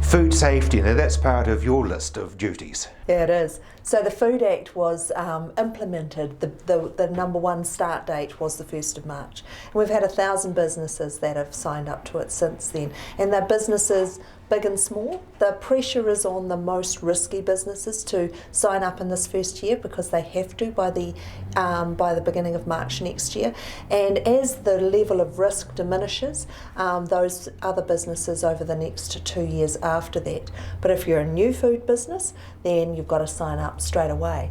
Food safety, now that's part of your list of duties. Yeah, it is. So the Food Act was implemented, the number one start date was the 1st of March. And we've had 1,000 businesses that have signed up to it since then. And they're businesses big and small. The pressure is on the most risky businesses to sign up in this first year because they have to by the beginning of March next year. And as the level of risk diminishes, those other businesses over the next 2 years after that. But if you're a new food business, then you've got to sign up straight away.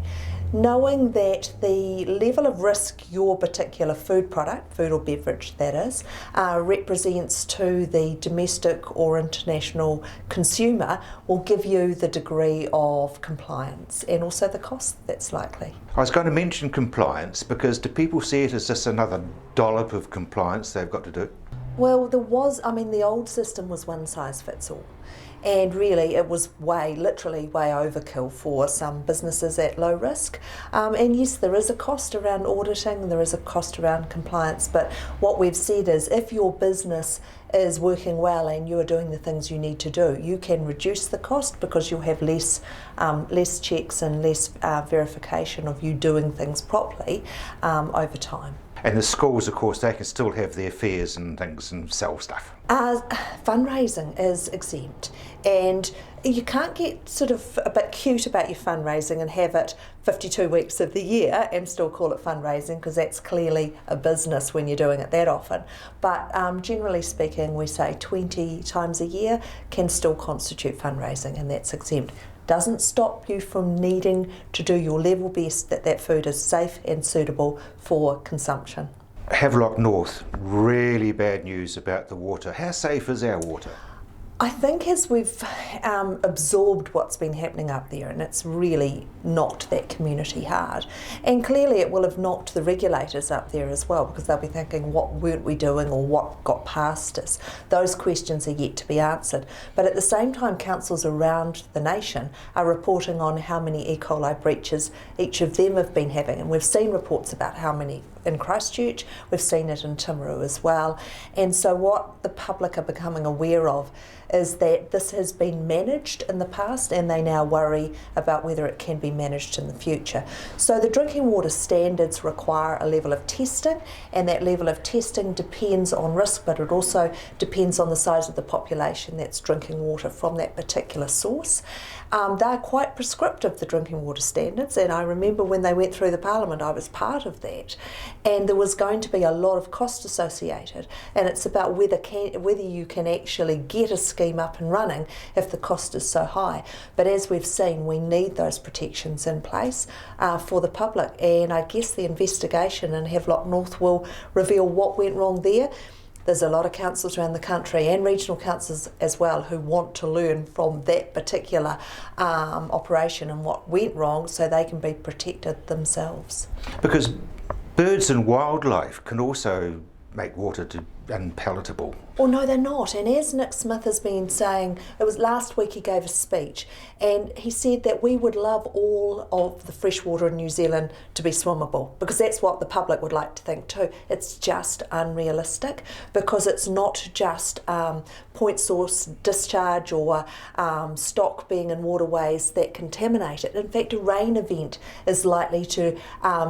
Knowing that the level of risk your particular food product, food or beverage that is, represents to the domestic or international consumer will give you the degree of compliance and also the cost that's likely. I was going to mention compliance because do people see it as just another dollop of compliance they've got to do? Well, the old system was one size fits all. And really it was literally way overkill for some businesses at low risk. And yes, there is a cost around auditing, there is a cost around compliance, but what we've said is if your business is working well and you are doing the things you need to do, you can reduce the cost because you'll have less checks and less verification of you doing things properly over time. And the schools, of course, they can still have their fairs and things and sell stuff. Fundraising is exempt, and you can't get sort of a bit cute about your fundraising and have it 52 weeks of the year and still call it fundraising because that's clearly a business when you're doing it that often. But generally speaking, we say 20 times a year can still constitute fundraising, and that's exempt. Doesn't stop you from needing to do your level best that food is safe and suitable for consumption. Havelock North, really bad news about the water. How safe is our water? I think as we've absorbed what's been happening up there, and it's really knocked that community hard, and clearly it will have knocked the regulators up there as well because they'll be thinking what weren't we doing or what got past us. Those questions are yet to be answered, but at the same time councils around the nation are reporting on how many E. coli breaches each of them have been having, and we've seen reports about how many in Christchurch, we've seen it in Timaru as well. And so what the public are becoming aware of is that this has been managed in the past and they now worry about whether it can be managed in the future. So the drinking water standards require a level of testing, and that level of testing depends on risk, but it also depends on the size of the population that's drinking water from that particular source. They're quite prescriptive, the drinking water standards, and I remember when they went through the Parliament I was part of that, and there was going to be a lot of cost associated, and it's about whether you can actually get a scheme up and running if the cost is so high. But as we've seen, we need those protections in place for the public, and I guess the investigation in Havelock North will reveal what went wrong there. There's a lot of councils around the country and regional councils as well who want to learn from that particular operation and what went wrong so they can be protected themselves. Because birds and wildlife can also make water unpalatable. Well, no, they're not. And as Nick Smith has been saying, it was last week he gave a speech, and he said that we would love all of the freshwater in New Zealand to be swimmable, because that's what the public would like to think too. It's just unrealistic, because it's not just point source discharge or stock being in waterways that contaminate it. In fact, a rain event is likely to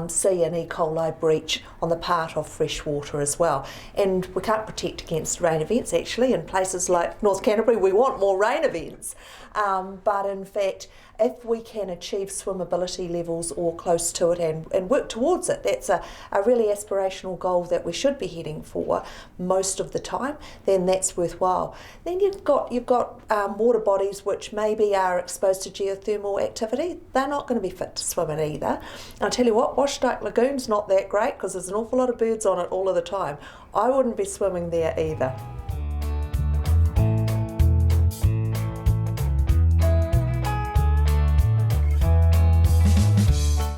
see an E. coli breach on the part of freshwater as well. And we can't protect against rain events actually. In places like North Canterbury we want more rain events, but in fact if we can achieve swimmability levels or close to it and work towards it, that's a really aspirational goal that we should be heading for most of the time, then that's worthwhile. Then you've got water bodies which maybe are exposed to geothermal activity. They're not going to be fit to swim in either. I'll tell you what, Wash Duck Lagoon's not that great because there's an awful lot of birds on it all of the time. I wouldn't be swimming there either.